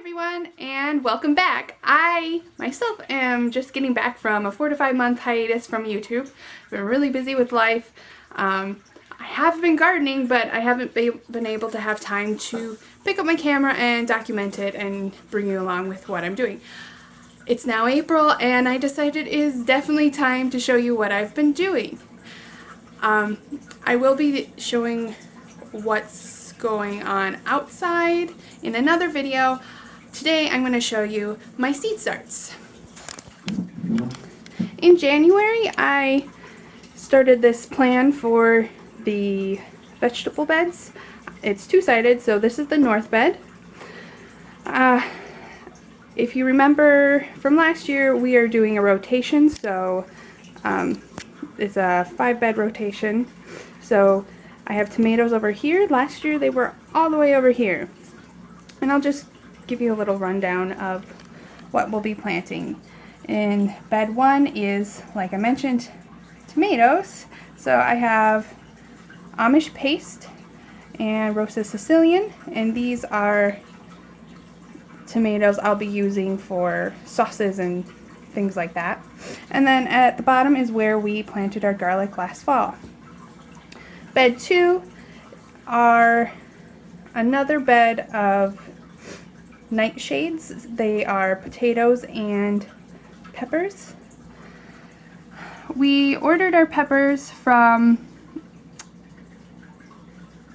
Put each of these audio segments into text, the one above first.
everyone, and welcome back. I myself am just getting back from a 4 to 5 month hiatus from YouTube. I've been really busy with life. I have been gardening, but I haven't been able to have time to pick up my camera and document it and bring you along with what I'm doing. It's now April, and I decided it is definitely time to show you what I've been doing. I will be showing what's going on outside in another video. Today I'm going to show you my seed starts. In January I started this plan for the vegetable beds. It's two-sided, so this is the north bed. If you remember from last year, we are doing a rotation, so it's a 5-bed rotation. So I have tomatoes over here. Last year they were all the way over here. And I'll just give you a little rundown of what we'll be planting. In bed 1 is, like I mentioned, tomatoes. So I have Amish paste and Rosa Sicilian, and these are tomatoes I'll be using for sauces and things like that. And then at the bottom is where we planted our garlic last fall. Bed 2 are another bed of nightshades. They are potatoes and peppers. We ordered our peppers from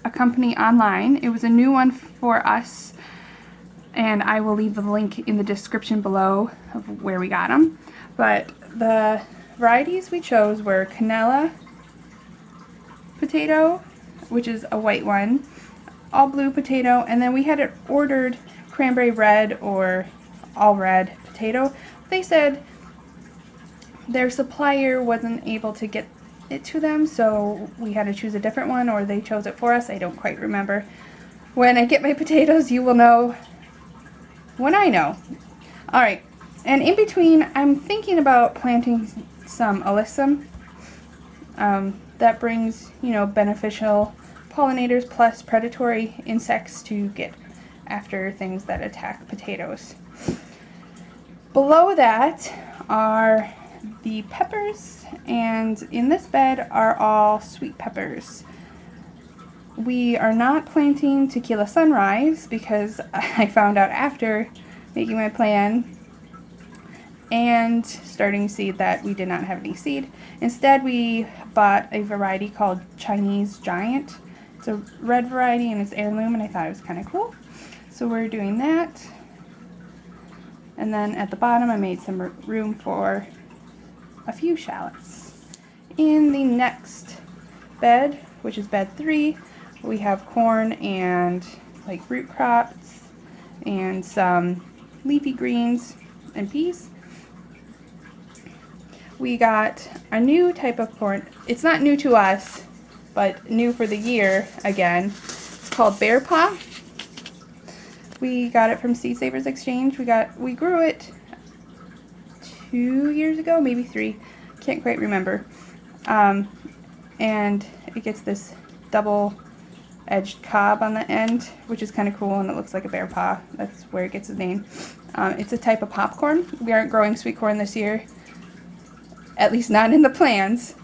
a company online. It was a new one for us, and I will leave the link in the description below of where we got them. But the varieties we chose were Canela potato, which is a white one, all blue potato, and then we had it ordered cranberry red or all red potato. They said their supplier wasn't able to get it to them, so we had to choose a different one, or they chose it for us. I don't quite remember. When I get my potatoes, you will know when I know. Alright, and in between, I'm thinking about planting some alyssum. That brings, beneficial pollinators plus predatory insects to get after things that attack potatoes. Below that are the peppers, and in this bed are all sweet peppers. We are not planting Tequila Sunrise because I found out after making my plan and starting seed that we did not have any seed. Instead, we bought a variety called Chinese Giant. It's a red variety and it's heirloom, and I thought it was kind of cool. So we're doing that. And then at the bottom I made some room for a few shallots. In the next bed, which is bed 3, we have corn and like root crops and some leafy greens and peas. We got a new type of corn. It's not new to us, but new for the year again. It's called Bear Paw. We got it from Seed Savers Exchange. We grew it 2 years ago, maybe 3. Can't quite remember. And it gets this double-edged cob on the end, which is kind of cool, and it looks like a bear paw. That's where it gets its name. It's a type of popcorn. We aren't growing sweet corn this year, at least not in the plans,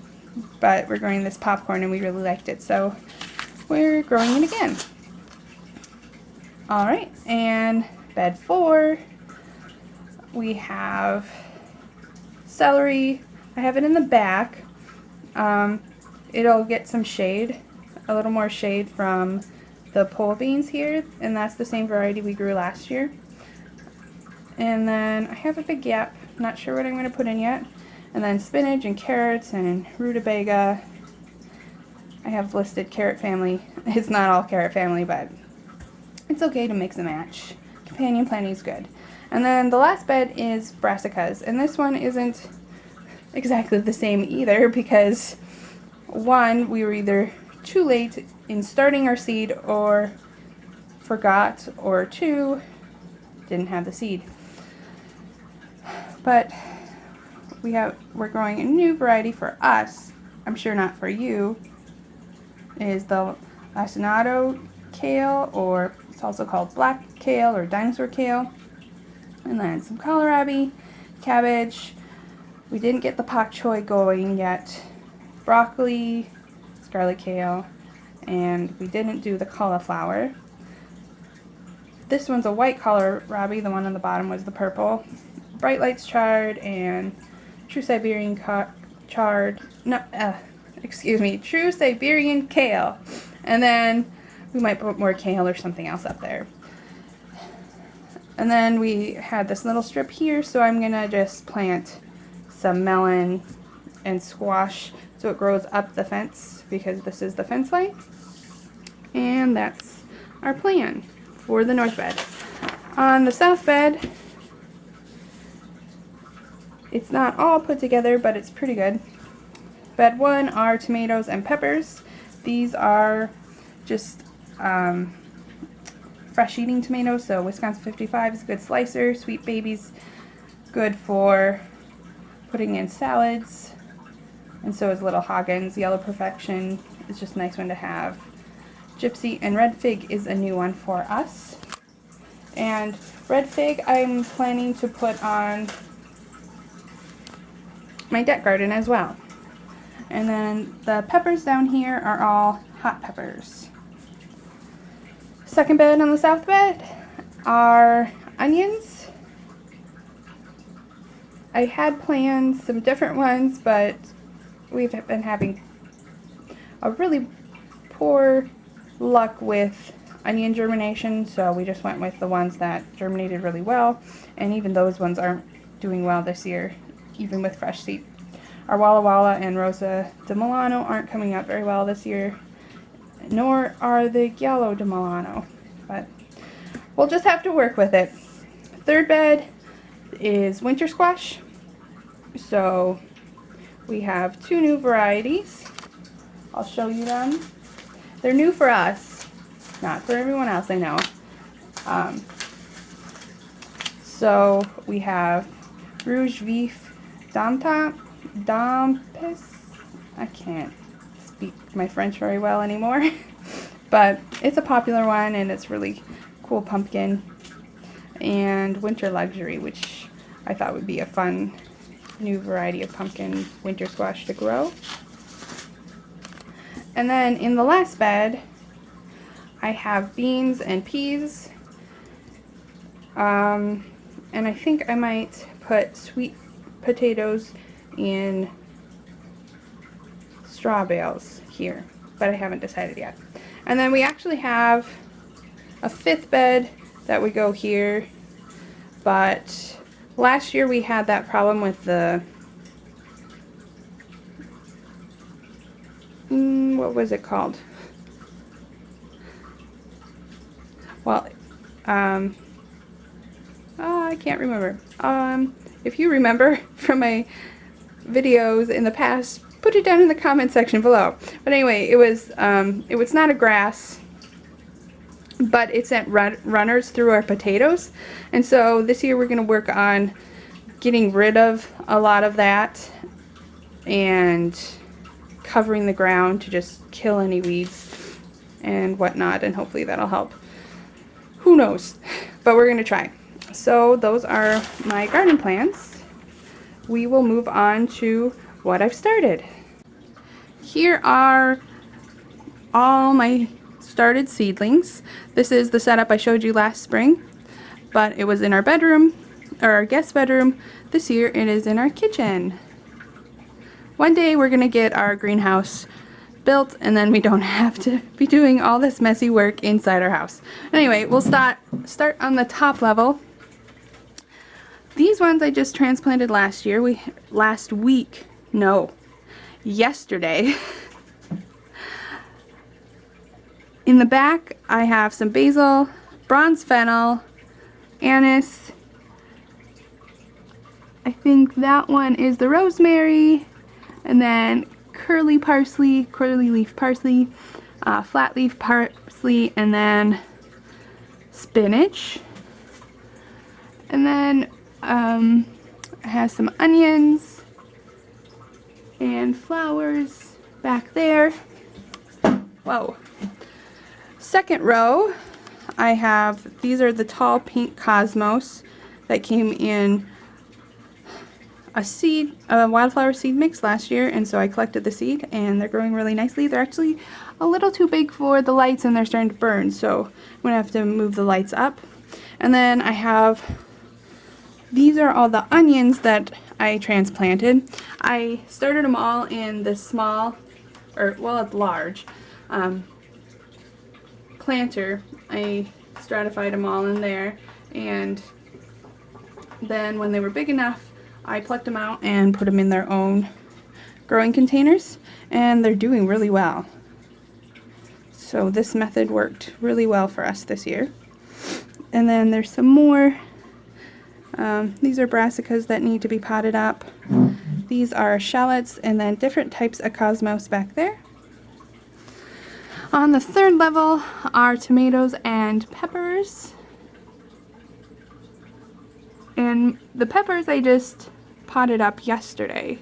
but we're growing this popcorn and we really liked it, so we're growing it again. Alright, and bed 4, we have celery. I have it in the back. It'll get some shade, a little more shade from the pole beans here, and that's the same variety we grew last year. And then I have a big gap, not sure what I'm going to put in yet. And then spinach and carrots and rutabaga. I have listed carrot family. It's not all carrot family, but it's okay to mix and match. Companion planting is good. And then the last bed is brassicas, and this one isn't exactly the same either because 1, we were either too late in starting our seed or forgot, or 2, didn't have the seed. But we're growing a new variety for us. I'm sure not for you. Is the lacinato kale, or it's also called black kale or dinosaur kale. And then some kohlrabi, cabbage. We didn't get the pak choi going yet. Broccoli, scarlet kale, and we didn't do the cauliflower. This one's a white kohlrabi, the one on the bottom was the purple. Bright Lights chard and True Siberian True Siberian kale. And then we might put more kale or something else up there. And then we had this little strip here, so I'm gonna just plant some melon and squash so it grows up the fence, because this is the fence line. And that's our plan for the north bed. On the south bed, it's not all put together, but it's pretty good. Bed 1 are tomatoes and peppers. These are just fresh eating tomatoes, so Wisconsin 55 is a good slicer. Sweet Baby's good for putting in salads, and so is Little Hoggins. Yellow Perfection is just a nice one to have. Gypsy and Red Fig is a new one for us. And Red Fig I'm planning to put on my deck garden as well. And then the peppers down here are all hot peppers. Second bed on the south bed are onions. I had planned some different ones, but we've been having a really poor luck with onion germination, so we just went with the ones that germinated really well, and even those ones aren't doing well this year, even with fresh seed. Our Walla Walla and Rosa de Milano aren't coming out very well this year, nor are the Giallo de Milano, but we'll just have to work with it. Third bed is winter squash, so we have 2 new varieties. I'll show you them. They're new for us, not for everyone else, I know. So we have Rouge Vif Dampis. I can't speak my French very well anymore, but it's a popular one and it's really cool pumpkin. And Winter Luxury, which I thought would be a fun new variety of pumpkin winter squash to grow. And then in the last bed, I have beans and peas. And I think I might put sweet potatoes in straw bales here, but I haven't decided yet. And then we actually have a 5th bed that would go here, but last year we had that problem with the what was it called? Well, I can't remember. If you remember from my videos in the past, put it down in the comment section below. But anyway, it was not a grass, but it sent runners through our potatoes, and so this year we're going to work on getting rid of a lot of that and covering the ground to just kill any weeds and whatnot, and hopefully that'll help. Who knows? But we're going to try. So those are my garden plans. We will move on to what I've started. Here are all my started seedlings. This is the setup I showed you last spring, but it was in our bedroom, or our guest bedroom. This year it is in our kitchen. One day we're gonna get our greenhouse built, and then we don't have to be doing all this messy work inside our house. Anyway, we'll start on the top level. These ones I just transplanted yesterday. In the back I have some basil, bronze fennel, anise. I think that one is the rosemary, and then curly leaf parsley, flat leaf parsley, and then spinach. And then it has some onions and flowers back there. Whoa. Second row I have, these are the tall pink cosmos that came in a wildflower seed mix last year, and so I collected the seed and they're growing really nicely. They're actually a little too big for the lights and they're starting to burn, so I'm going to have to move the lights up. And then I have, these are all the onions that I transplanted. I started them all in this small, or well, it's large, planter. I stratified them all in there, and then when they were big enough, I plucked them out and put them in their own growing containers, and they're doing really well. So this method worked really well for us this year. And then there's some more. These are brassicas that need to be potted up. These are shallots, and then different types of cosmos back there. On the third level are tomatoes and peppers. And the peppers I just potted up yesterday.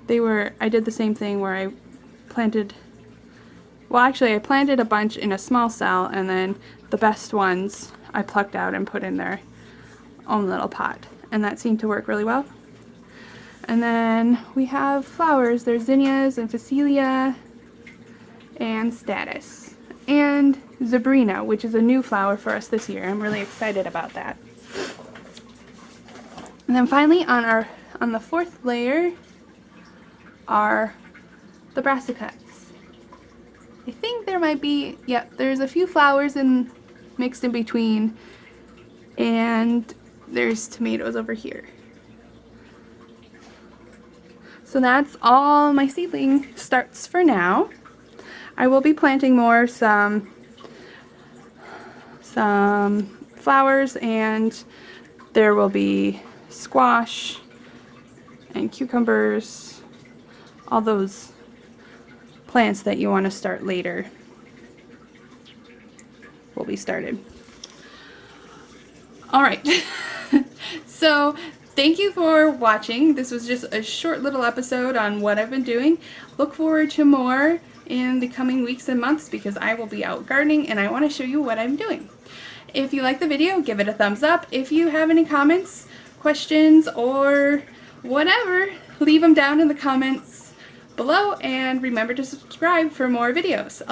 I did the same thing where I planted, well actually I planted a bunch in a small cell, and then the best ones I plucked out and put in their own little pot. And that seemed to work really well. And then we have flowers. There's zinnias and phacelia and status. And Zabrina, which is a new flower for us this year. I'm really excited about that. And then finally on the fourth layer are the brassicas. I think there might be, there's a few flowers mixed in between, and there's tomatoes over here. So that's all my seedling starts for now. I will be planting more, some flowers, and there will be squash and cucumbers, all those plants that you want to start later will be started. Alright, so thank you for watching. This was just a short little episode on what I've been doing. Look forward to more in the coming weeks and months because I will be out gardening and I want to show you what I'm doing. If you like the video, give it a thumbs up. If you have any comments, questions, or whatever, leave them down in the comments below, and remember to subscribe for more videos.